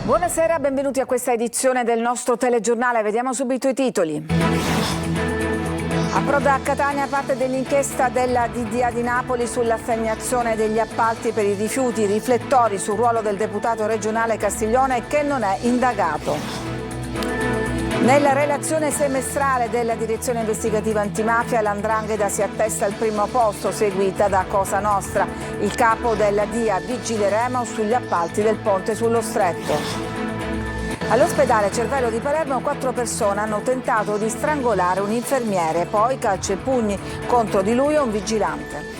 Buonasera, benvenuti a questa edizione del nostro telegiornale. Vediamo subito i titoli. Approda a Catania parte dell'inchiesta della DDA di Napoli sull'assegnazione degli appalti per i rifiuti, riflettori sul ruolo del deputato regionale Castiglione che non è indagato. Nella relazione semestrale della direzione investigativa antimafia, l''Ndrangheta si attesta al primo posto, seguita da Cosa Nostra. Il capo della DIA, vigileremo sugli appalti del ponte sullo Stretto. All'ospedale Cervello di Palermo 4 persone hanno tentato di strangolare un infermiere, poi calci e pugni contro di lui e un vigilante.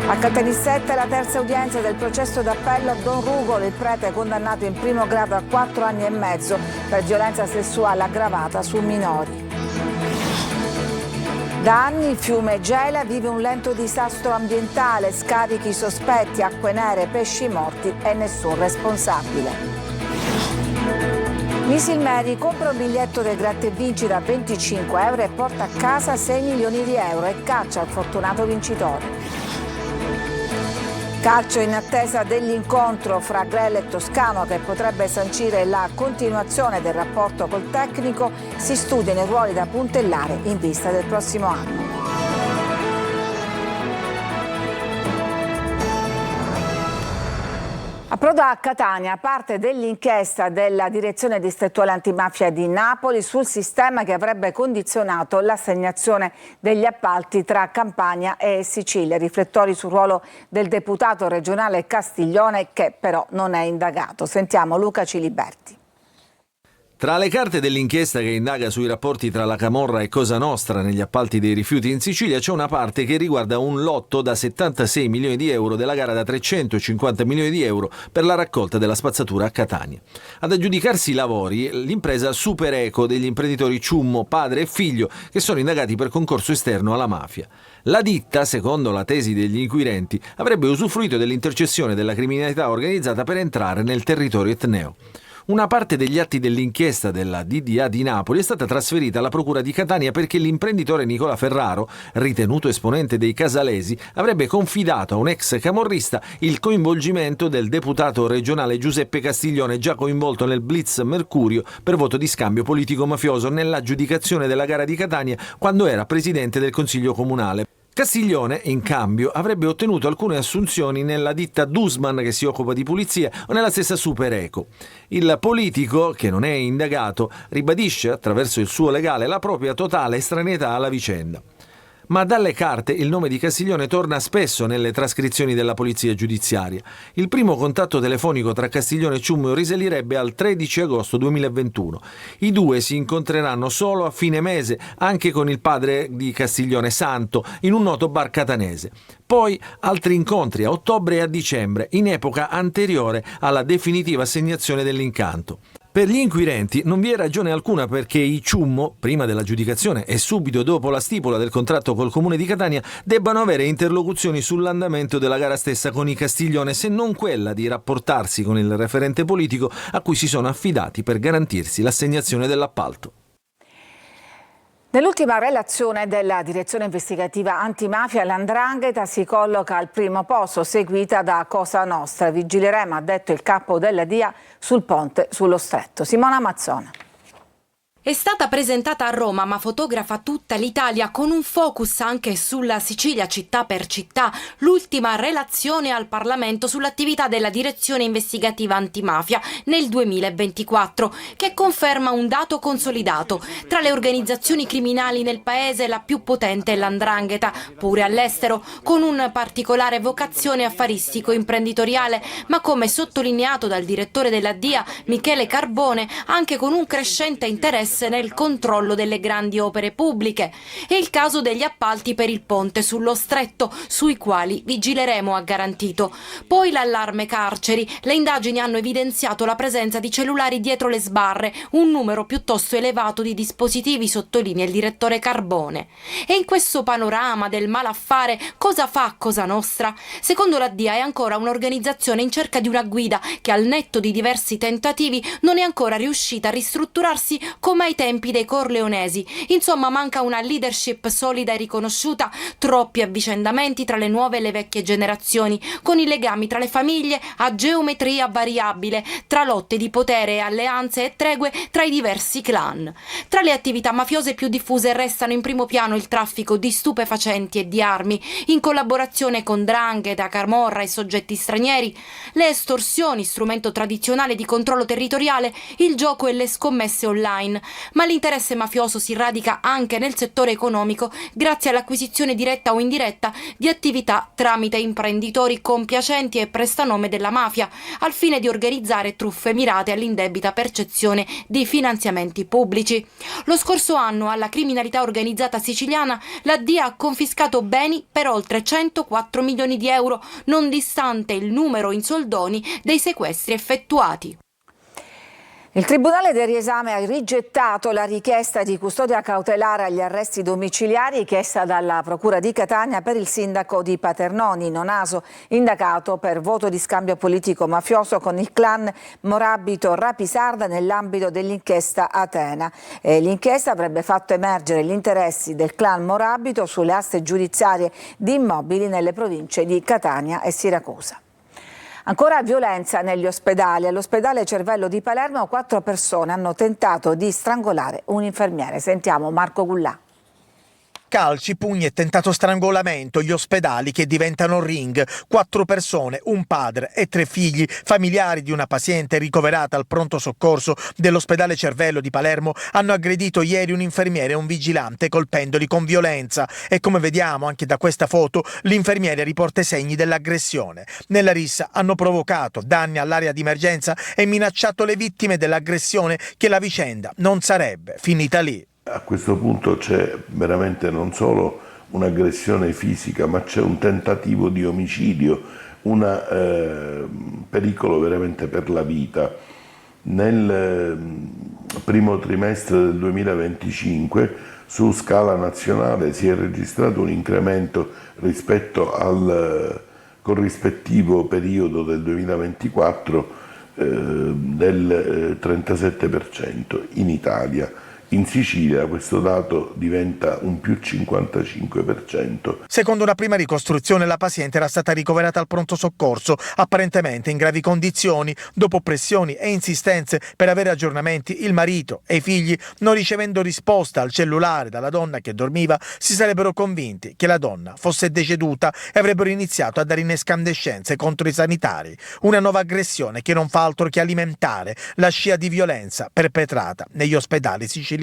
A Caltanissetta la terza udienza del processo d'appello a Don Rugolo, il prete condannato in primo grado a 4 anni e mezzo per violenza sessuale aggravata su minori. Da anni il fiume Gela vive un lento disastro ambientale, scarichi sospetti, acque nere, pesci morti e nessun responsabile. Misil Mary compra un biglietto del Gratta e Vinci da 25 euro e porta a casa 6 milioni di euro e caccia il fortunato vincitore. Calcio in attesa dell'incontro fra Grella e Toscano che potrebbe sancire la continuazione del rapporto col tecnico, si studiano i ruoli da puntellare in vista del prossimo anno. Approda a Catania parte dell'inchiesta della direzione distrettuale antimafia di Napoli sul sistema che avrebbe condizionato l'assegnazione degli appalti tra Campania e Sicilia. Riflettori sul ruolo del deputato regionale Castiglione che però non è indagato. Sentiamo Luca Ciliberti. Tra le carte dell'inchiesta che indaga sui rapporti tra la Camorra e Cosa Nostra negli appalti dei rifiuti in Sicilia c'è una parte che riguarda un lotto da 76 milioni di euro della gara da 350 milioni di euro per la raccolta della spazzatura a Catania. Ad aggiudicarsi i lavori l'impresa Super Eco degli imprenditori Ciummo, padre e figlio, che sono indagati per concorso esterno alla mafia. La ditta, secondo la tesi degli inquirenti, avrebbe usufruito dell'intercessione della criminalità organizzata per entrare nel territorio etneo. Una parte degli atti dell'inchiesta della DDA di Napoli è stata trasferita alla Procura di Catania perché l'imprenditore Nicola Ferraro, ritenuto esponente dei casalesi, avrebbe confidato a un ex camorrista il coinvolgimento del deputato regionale Giuseppe Castiglione, già coinvolto nel blitz Mercurio per voto di scambio politico-mafioso nell'aggiudicazione della gara di Catania quando era presidente del Consiglio Comunale. Castiglione, in cambio, avrebbe ottenuto alcune assunzioni nella ditta Dussman che si occupa di pulizia o nella stessa Super Eco. Il politico, che non è indagato, ribadisce attraverso il suo legale la propria totale estraneità alla vicenda. Ma dalle carte il nome di Castiglione torna spesso nelle trascrizioni della polizia giudiziaria. Il primo contatto telefonico tra Castiglione e Ciummo risalirebbe al 13 agosto 2021. I due si incontreranno solo a fine mese, anche con il padre di Castiglione, Santo, in un noto bar catanese. Poi altri incontri a ottobre e a dicembre, in epoca anteriore alla definitiva assegnazione dell'incanto. Per gli inquirenti non vi è ragione alcuna perché i Ciummo, prima dell'aggiudicazione e subito dopo la stipula del contratto col Comune di Catania, debbano avere interlocuzioni sull'andamento della gara stessa con i Castiglione, se non quella di rapportarsi con il referente politico a cui si sono affidati per garantirsi l'assegnazione dell'appalto. Nell'ultima relazione della direzione investigativa antimafia, l''Ndrangheta si colloca al primo posto, seguita da Cosa Nostra. Vigileremo, ha detto il capo della DIA, sul ponte sullo Stretto. Simona Mazzona. È stata presentata a Roma, ma fotografa tutta l'Italia con un focus anche sulla Sicilia, città per città, l'ultima relazione al Parlamento sull'attività della direzione investigativa antimafia nel 2024, che conferma un dato consolidato. Tra le organizzazioni criminali nel paese la più potente è l''Ndrangheta, pure all'estero, con un particolare vocazione affaristico-imprenditoriale, ma come sottolineato dal direttore della DIA, Michele Carbone, anche con un crescente interesse nel controllo delle grandi opere pubbliche. È il caso degli appalti per il ponte sullo Stretto, sui quali Vigileremo ha garantito. Poi l'allarme carceri. Le indagini hanno evidenziato la presenza di cellulari dietro le sbarre, un numero piuttosto elevato di dispositivi, sottolinea il direttore Carbone. E in questo panorama del malaffare cosa fa Cosa Nostra? Secondo la DIA è ancora un'organizzazione in cerca di una guida che, al netto di diversi tentativi, non è ancora riuscita a ristrutturarsi come ai tempi dei corleonesi. Insomma, manca una leadership solida e riconosciuta, troppi avvicendamenti tra le nuove e le vecchie generazioni, con i legami tra le famiglie a geometria variabile, tra lotte di potere e alleanze e tregue tra i diversi clan. Tra le attività mafiose più diffuse restano in primo piano il traffico di stupefacenti e di armi, in collaborazione con 'ndrangheta, camorra e soggetti stranieri, le estorsioni, strumento tradizionale di controllo territoriale, il gioco e le scommesse online. Ma l'interesse mafioso si radica anche nel settore economico, grazie all'acquisizione diretta o indiretta di attività tramite imprenditori compiacenti e prestanome della mafia, al fine di organizzare truffe mirate all'indebita percezione di finanziamenti pubblici. Lo scorso anno alla criminalità organizzata siciliana la DIA ha confiscato beni per oltre 104 milioni di euro, non distante il numero in soldoni dei sequestri effettuati. Il Tribunale del Riesame ha rigettato la richiesta di custodia cautelare agli arresti domiciliari chiesta dalla Procura di Catania per il sindaco di Paternò, Naso, indagato per voto di scambio politico mafioso con il clan Morabito Rapisarda nell'ambito dell'inchiesta Atena. L'inchiesta avrebbe fatto emergere gli interessi del clan Morabito sulle aste giudiziarie di immobili nelle province di Catania e Siracusa. Ancora violenza negli ospedali. All'ospedale Cervello di Palermo 4 persone hanno tentato di strangolare un infermiere. Sentiamo Marco Gullà. Calci, pugni e tentato strangolamento, gli ospedali che diventano ring. 4 persone, un padre e 3 figli, familiari di una paziente ricoverata al pronto soccorso dell'ospedale Cervello di Palermo, hanno aggredito ieri un infermiere e un vigilante colpendoli con violenza. E come vediamo anche da questa foto, l'infermiere riporta i segni dell'aggressione. Nella rissa hanno provocato danni all'area di emergenza e minacciato le vittime dell'aggressione che la vicenda non sarebbe finita lì. A questo punto c'è veramente non solo un'aggressione fisica, ma c'è un tentativo di omicidio, un pericolo veramente per la vita. Nel primo trimestre del 2025 su scala nazionale si è registrato un incremento rispetto al corrispettivo periodo del 2024 del 37% in Italia. In Sicilia questo dato diventa un più 55%. Secondo una prima ricostruzione la paziente era stata ricoverata al pronto soccorso, apparentemente in gravi condizioni. Dopo pressioni e insistenze per avere aggiornamenti, il marito e i figli, non ricevendo risposta al cellulare dalla donna che dormiva, si sarebbero convinti che la donna fosse deceduta e avrebbero iniziato a dare in escandescenze contro i sanitari. Una nuova aggressione che non fa altro che alimentare la scia di violenza perpetrata negli ospedali siciliani.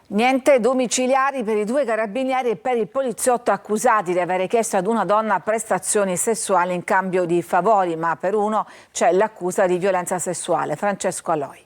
Niente domiciliari per i 2 carabinieri e per il poliziotto accusati di avere chiesto ad una donna prestazioni sessuali in cambio di favori, ma per uno c'è l'accusa di violenza sessuale. Francesco Aloi.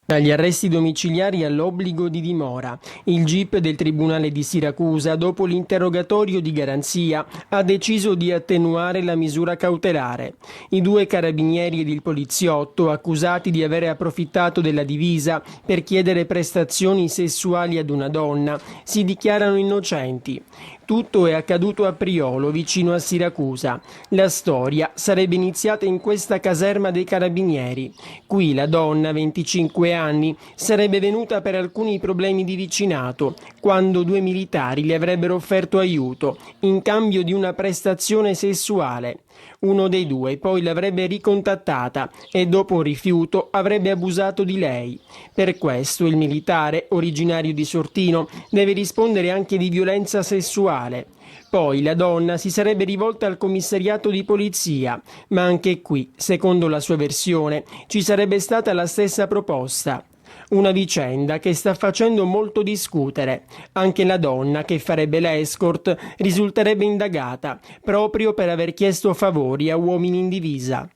Agli arresti domiciliari all'obbligo di dimora, il GIP del Tribunale di Siracusa, dopo l'interrogatorio di garanzia, ha deciso di attenuare la misura cautelare. I 2 carabinieri ed il poliziotto, accusati di avere approfittato della divisa per chiedere prestazioni sessuali ad una donna, si dichiarano innocenti. Tutto è accaduto a Priolo, vicino a Siracusa. La storia sarebbe iniziata in questa caserma dei carabinieri. Qui la donna, 25 anni, sarebbe venuta per alcuni problemi di vicinato, quando 2 militari le avrebbero offerto aiuto, in cambio di una prestazione sessuale. Uno dei 2 poi l'avrebbe ricontattata e dopo un rifiuto avrebbe abusato di lei. Per questo il militare, originario di Sortino, deve rispondere anche di violenza sessuale. Poi la donna si sarebbe rivolta al commissariato di polizia, ma anche qui, secondo la sua versione, ci sarebbe stata la stessa proposta. Una vicenda che sta facendo molto discutere. Anche la donna che farebbe l'escort risulterebbe indagata proprio per aver chiesto favori a uomini in divisa.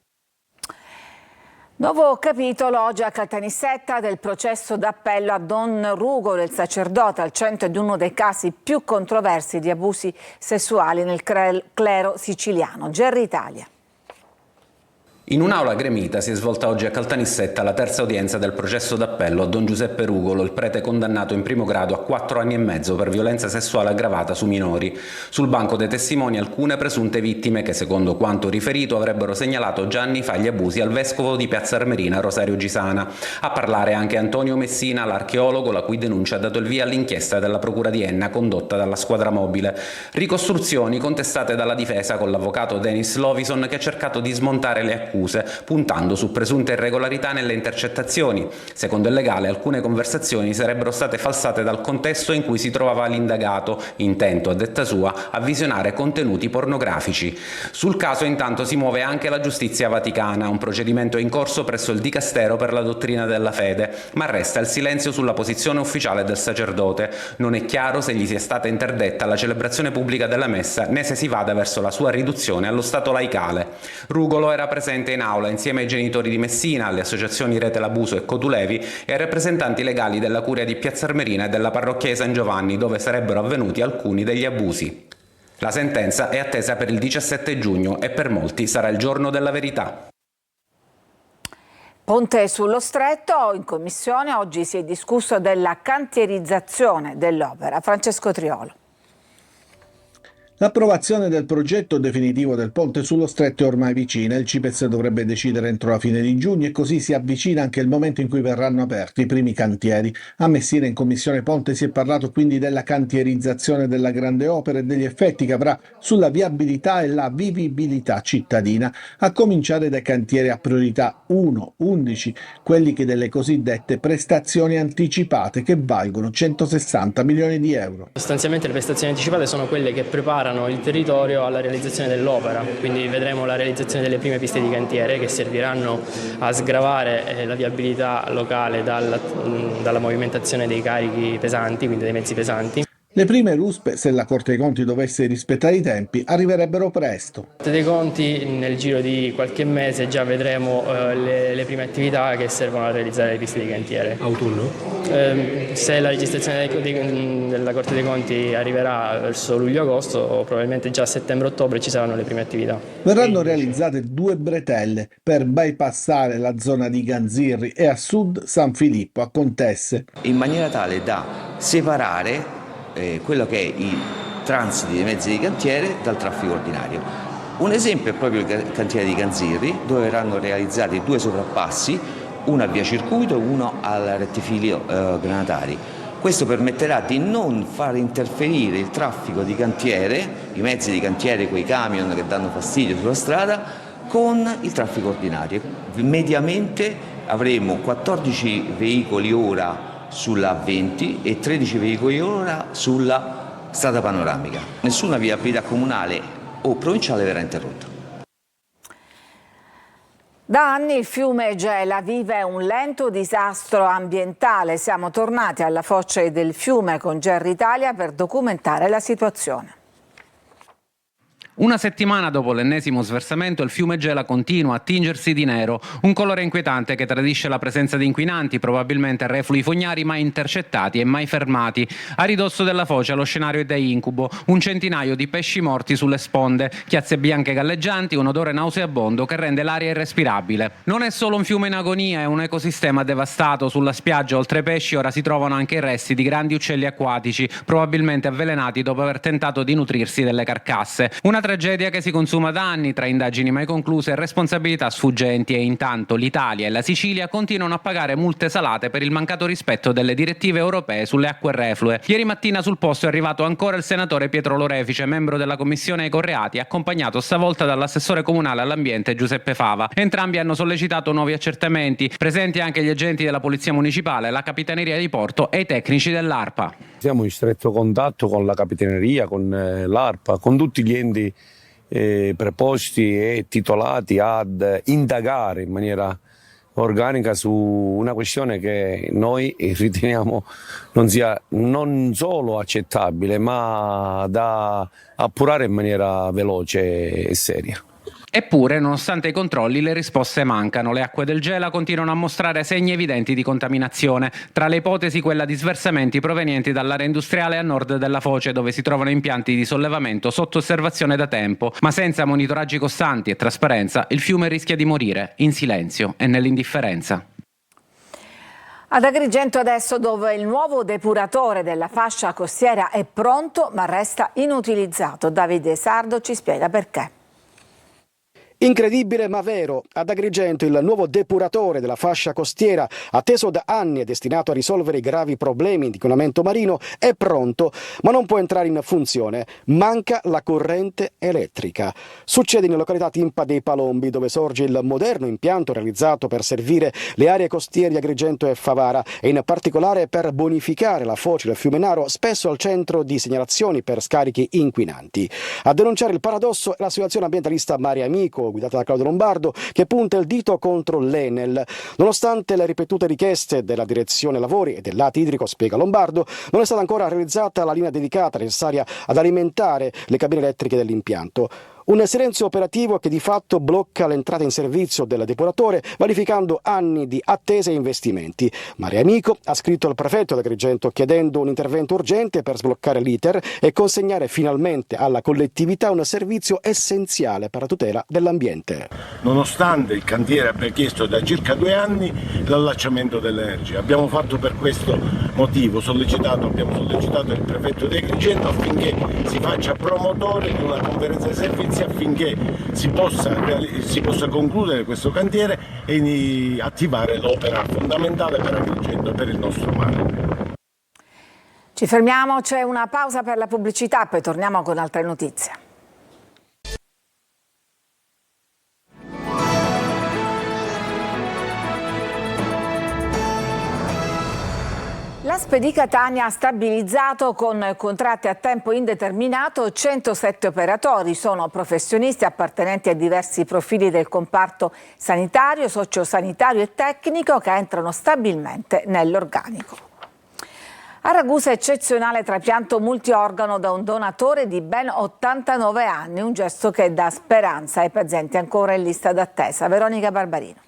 Nuovo capitolo oggi a Caltanissetta del processo d'appello a Don Rugo, il sacerdote al centro di uno dei casi più controversi di abusi sessuali nel clero siciliano. Gerry Italia. In un'aula gremita si è svolta oggi a Caltanissetta la terza udienza del processo d'appello a Don Giuseppe Rugolo, il prete condannato in primo grado a 4 anni e mezzo per violenza sessuale aggravata su minori. Sul banco dei testimoni alcune presunte vittime che, secondo quanto riferito, avrebbero segnalato già anni fa gli abusi al vescovo di Piazza Armerina, Rosario Gisana. A parlare anche Antonio Messina, l'archeologo, la cui denuncia ha dato il via all'inchiesta della Procura di Enna condotta dalla squadra mobile. Ricostruzioni contestate dalla difesa con l'avvocato Denis Lovison, che ha cercato di smontare le accuse puntando su presunte irregolarità nelle intercettazioni. Secondo il legale, alcune conversazioni sarebbero state falsate dal contesto in cui si trovava l'indagato, intento, a detta sua, a visionare contenuti pornografici. Sul caso intanto si muove anche la giustizia vaticana, un procedimento in corso presso il Dicastero per la dottrina della fede, ma resta il silenzio sulla posizione ufficiale del sacerdote. Non è chiaro se gli sia stata interdetta la celebrazione pubblica della messa, né se si vada verso la sua riduzione allo stato laicale. Rugolo era presente in aula insieme ai genitori di Messina, alle associazioni Rete l'Abuso e Cotulevi e ai rappresentanti legali della curia di Piazza Armerina e della parrocchia di San Giovanni, dove sarebbero avvenuti alcuni degli abusi. La sentenza è attesa per il 17 giugno e per molti sarà il giorno della verità. Ponte sullo Stretto, in commissione oggi si è discusso della cantierizzazione dell'opera. Francesco Triolo. L'approvazione del progetto definitivo del ponte sullo Stretto è ormai vicina. Il CIPES dovrebbe decidere entro la fine di giugno e così si avvicina anche il momento in cui verranno aperti i primi cantieri. A Messina, in Commissione Ponte, si è parlato quindi della cantierizzazione della grande opera e degli effetti che avrà sulla viabilità e la vivibilità cittadina, a cominciare dai cantieri a priorità 1, 11, quelli che delle cosiddette prestazioni anticipate, che valgono 160 milioni di euro. Sostanzialmente le prestazioni anticipate sono quelle che preparano il territorio alla realizzazione dell'opera, quindi vedremo la realizzazione delle prime piste di cantiere che serviranno a sgravare la viabilità locale dalla movimentazione dei carichi pesanti, quindi dei mezzi pesanti. Le prime ruspe, se la Corte dei Conti dovesse rispettare i tempi, arriverebbero presto. La Corte dei Conti nel giro di qualche mese già vedremo le prime attività che servono a realizzare le piste di cantiere. Autunno? Se la registrazione della Corte dei Conti arriverà verso luglio-agosto, probabilmente già a settembre-ottobre ci saranno le prime attività. Verranno realizzate 2 bretelle per bypassare la zona di Ganzirri e a sud San Filippo, a Contesse. In maniera tale da separare quello che è i transiti dei mezzi di cantiere dal traffico ordinario. Un esempio è proprio il cantiere di Ganzirri, dove verranno realizzati 2 sovrappassi, uno a via circuito e uno al rettifilio Granatari. Questo permetterà di non far interferire il traffico di cantiere, i mezzi di cantiere, quei camion che danno fastidio sulla strada, con il traffico ordinario. Mediamente avremo 14 veicoli ora sulla A20 e 13 veicoli ora sulla strada panoramica. Nessuna viabilità comunale o provinciale verrà interrotta. Da anni il fiume Gela vive un lento disastro ambientale. Siamo tornati alla foce del fiume con Gerry Italia per documentare la situazione. Una settimana dopo l'ennesimo sversamento, il fiume Gela continua a tingersi di nero, un colore inquietante che tradisce la presenza di inquinanti, probabilmente reflui fognari mai intercettati e mai fermati. A ridosso della foce lo scenario è da incubo, un centinaio di pesci morti sulle sponde, chiazze bianche galleggianti, un odore nauseabondo che rende l'aria irrespirabile. Non è solo un fiume in agonia, è un ecosistema devastato. Sulla spiaggia, oltre ai pesci, ora si trovano anche i resti di grandi uccelli acquatici, probabilmente avvelenati dopo aver tentato di nutrirsi delle carcasse. Una tragedia che si consuma da anni tra indagini mai concluse e responsabilità sfuggenti, e intanto l'Italia e la Sicilia continuano a pagare multe salate per il mancato rispetto delle direttive europee sulle acque reflue. Ieri mattina sul posto è arrivato ancora il senatore Pietro Lorefice, membro della Commissione Ecoreati, accompagnato stavolta dall'assessore comunale all'ambiente Giuseppe Fava. Entrambi hanno sollecitato nuovi accertamenti, presenti anche gli agenti della Polizia Municipale, la Capitaneria di Porto e i tecnici dell'ARPA. Siamo in stretto contatto con la Capitaneria, con l'ARPA, con tutti gli enti preposti e titolati ad indagare in maniera organica su una questione che noi riteniamo non sia non solo accettabile, ma da appurare in maniera veloce e seria. Eppure, nonostante i controlli, le risposte mancano. Le acque del Gela continuano a mostrare segni evidenti di contaminazione. Tra le ipotesi quella di sversamenti provenienti dall'area industriale a nord della foce, dove si trovano impianti di sollevamento sotto osservazione da tempo. Ma senza monitoraggi costanti e trasparenza, il fiume rischia di morire in silenzio e nell'indifferenza. Ad Agrigento adesso, dove il nuovo depuratore della fascia costiera è pronto ma resta inutilizzato. Davide Sardo ci spiega perché. Incredibile ma vero, ad Agrigento il nuovo depuratore della fascia costiera, atteso da anni e destinato a risolvere i gravi problemi di inquinamento marino, è pronto, ma non può entrare in funzione. Manca la corrente elettrica. Succede in località Timpa dei Palombi, dove sorge il moderno impianto realizzato per servire le aree costiere di Agrigento e Favara e in particolare per bonificare la foce del fiume Naro, spesso al centro di segnalazioni per scarichi inquinanti. A denunciare il paradosso è l'associazione ambientalista Mare Amico, guidata da Claudio Lombardo, che punta il dito contro l'Enel. Nonostante le ripetute richieste della direzione lavori e dell'ATI idrico, spiega Lombardo, non è stata ancora realizzata la linea dedicata necessaria ad alimentare le cabine elettriche dell'impianto. Un silenzio operativo che di fatto blocca l'entrata in servizio del depuratore, vanificando anni di attese e investimenti. Mare Amico ha scritto al prefetto di Agrigento chiedendo un intervento urgente per sbloccare l'iter e consegnare finalmente alla collettività un servizio essenziale per la tutela dell'ambiente. Nonostante il cantiere abbia chiesto da circa 2 anni l'allacciamento dell'energia, abbiamo fatto per questo motivo, abbiamo sollecitato il prefetto di Agrigento affinché si faccia promotore di una conferenza di servizi affinché si possa concludere questo cantiere e attivare l'opera fondamentale per Agrigento e per il nostro mare. Ci fermiamo, c'è una pausa per la pubblicità, poi torniamo con altre notizie. La Spedi Catania ha stabilizzato con contratti a tempo indeterminato 107 operatori. Sono professionisti appartenenti a diversi profili del comparto sanitario, sociosanitario e tecnico che entrano stabilmente nell'organico. A Ragusa eccezionale trapianto multiorgano da un donatore di ben 89 anni, un gesto che dà speranza ai pazienti ancora in lista d'attesa. Veronica Barbarino.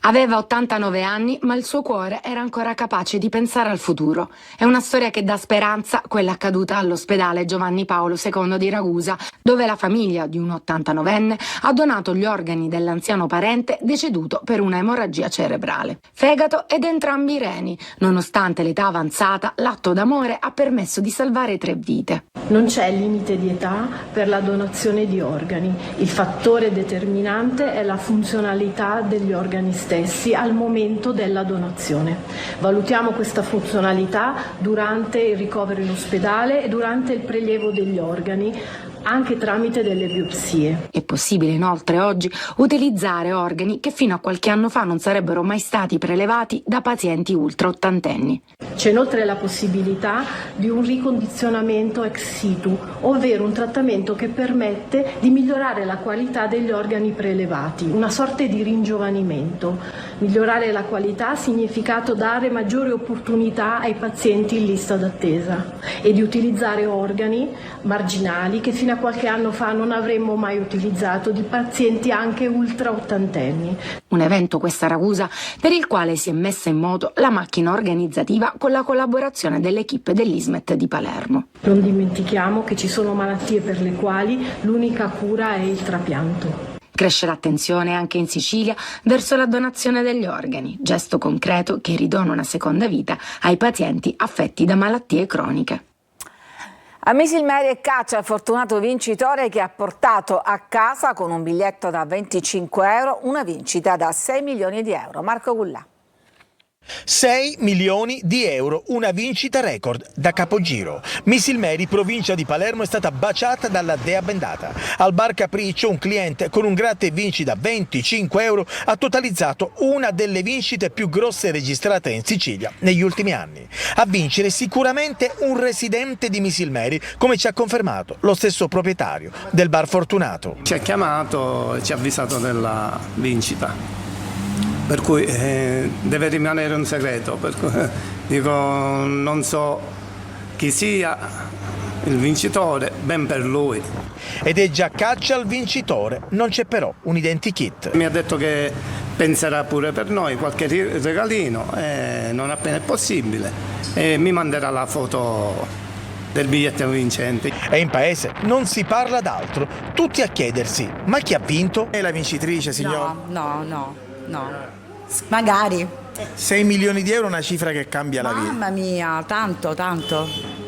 Aveva 89 anni, ma il suo cuore era ancora capace di pensare al futuro. È una storia che dà speranza, quella accaduta all'ospedale Giovanni Paolo II di Ragusa, dove la famiglia di un 89enne ha donato gli organi dell'anziano parente deceduto per una emorragia cerebrale. Fegato ed entrambi i reni. Nonostante l'età avanzata, l'atto d'amore ha permesso di salvare 3 vite. Non c'è limite di età per la donazione di organi. Il fattore determinante è la funzionalità degli organi stessi al momento della donazione. Valutiamo questa funzionalità durante il ricovero in ospedale e durante il prelievo degli organi, anche tramite delle biopsie. È possibile inoltre oggi utilizzare organi che fino a qualche anno fa non sarebbero mai stati prelevati da pazienti ultra ottantenni. C'è inoltre la possibilità di un ricondizionamento ex situ, ovvero un trattamento che permette di migliorare la qualità degli organi prelevati, una sorta di ringiovanimento. Migliorare la qualità ha significato dare maggiore opportunità ai pazienti in lista d'attesa e di utilizzare organi marginali che fino a qualche anno fa non avremmo mai utilizzato, di pazienti anche ultra ottantenni. Un evento, questa Ragusa, per il quale si è messa in moto la macchina organizzativa con la collaborazione dell'equipe dell'Ismet di Palermo. Non dimentichiamo che ci sono malattie per le quali l'unica cura è il trapianto. Cresce l'attenzione anche in Sicilia verso la donazione degli organi, gesto concreto che ridona una seconda vita ai pazienti affetti da malattie croniche. A Misilmeri e Caccia il fortunato vincitore che ha portato a casa con un biglietto da 25 euro una vincita da 6 milioni di euro. Marco Gullà. 6 milioni di euro, una vincita record da capogiro. Misilmeri, provincia di Palermo, è stata baciata dalla dea bendata. Al bar Capriccio un cliente con un gratta e vinci da 25 euro ha totalizzato una delle vincite più grosse registrate in Sicilia negli ultimi anni. A vincere sicuramente un residente di Misilmeri, come ci ha confermato lo stesso proprietario del bar fortunato. Ci ha chiamato e ci ha avvisato della vincita. Per cui deve rimanere un segreto, per cui, dico, non so chi sia il vincitore, ben per lui. ed è già caccia al vincitore. Non c'è però un identikit. Mi ha detto che penserà pure per noi qualche regalino, non appena è possibile, e mi manderà la foto del biglietto vincente. E in paese non si parla d'altro, tutti a chiedersi: ma chi ha vinto? È la vincitrice, signor? No. Magari. 6 milioni di euro è una cifra che cambia la vita. Mamma mia, tanto.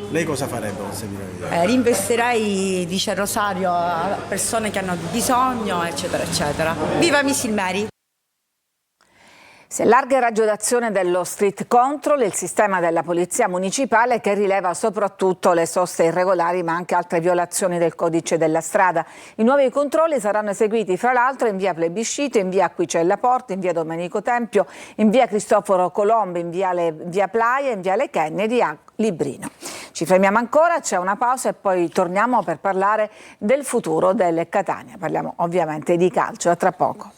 Lei cosa farebbe con 6 milioni di euro? Rinvesterei, dice Rosario, a persone che hanno bisogno, eccetera, eccetera. Viva Miss Ilmeri! Si allarga il raggio d'azione dello street control, il sistema della polizia municipale che rileva soprattutto le soste irregolari ma anche altre violazioni del codice della strada. I nuovi controlli saranno eseguiti fra l'altro in via Plebiscito, in via Acquicella Porta, in via Domenico Tempio, in via Cristoforo Colombo, in via Playa, in via Le Kennedy a Librino. Ci fermiamo ancora, c'è una pausa e poi torniamo per parlare del futuro del Catania. Parliamo ovviamente di calcio, a tra poco.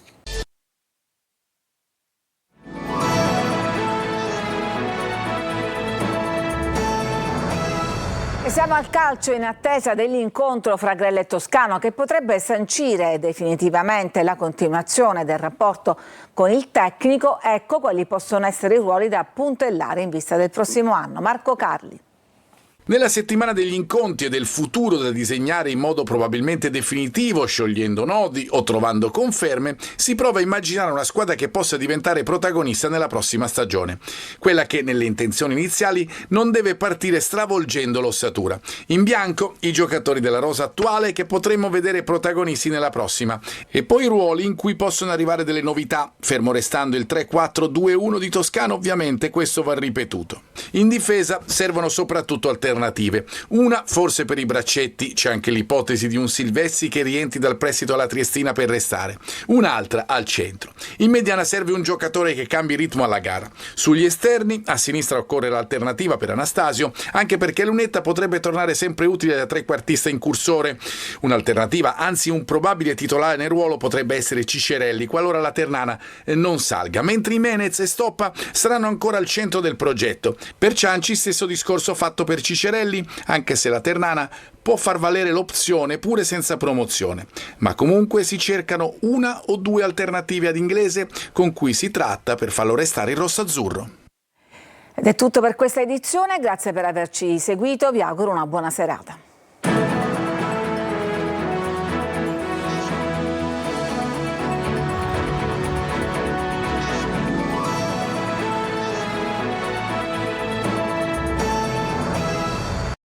E siamo al calcio in attesa dell'incontro fra Grella e Toscano che potrebbe sancire definitivamente la continuazione del rapporto con il tecnico. Ecco quali possono essere i ruoli da puntellare in vista del prossimo anno. Marco Carli. Nella settimana degli incontri e del futuro da disegnare in modo probabilmente definitivo, sciogliendo nodi o trovando conferme, si prova a immaginare una squadra che possa diventare protagonista nella prossima stagione. Quella che, nelle intenzioni iniziali, non deve partire stravolgendo l'ossatura. In bianco, i giocatori della rosa attuale che potremmo vedere protagonisti nella prossima. E poi i ruoli in cui possono arrivare delle novità, fermo restando il 3-4-2-1 di Toscano, ovviamente questo va ripetuto. In difesa servono soprattutto alternative. Una forse per i braccetti, c'è anche l'ipotesi di un Silvestri che rientri dal prestito alla Triestina per restare, un'altra al centro. In mediana serve un giocatore che cambi ritmo alla gara. Sugli esterni, a sinistra occorre l'alternativa per Anastasio, anche perché Lunetta potrebbe tornare sempre utile da trequartista incursore. Un'alternativa, anzi un probabile titolare nel ruolo potrebbe essere Ciccerelli, qualora la Ternana non salga, mentre Jimenez e Stoppa saranno ancora al centro del progetto. Per Cianci stesso discorso fatto per Ciccerelli, anche se la Ternana può far valere l'opzione pure senza promozione. Ma comunque si cercano una o due alternative ad Inglese con cui si tratta per farlo restare il rosso-azzurro. Ed è tutto per questa edizione, grazie per averci seguito, vi auguro una buona serata.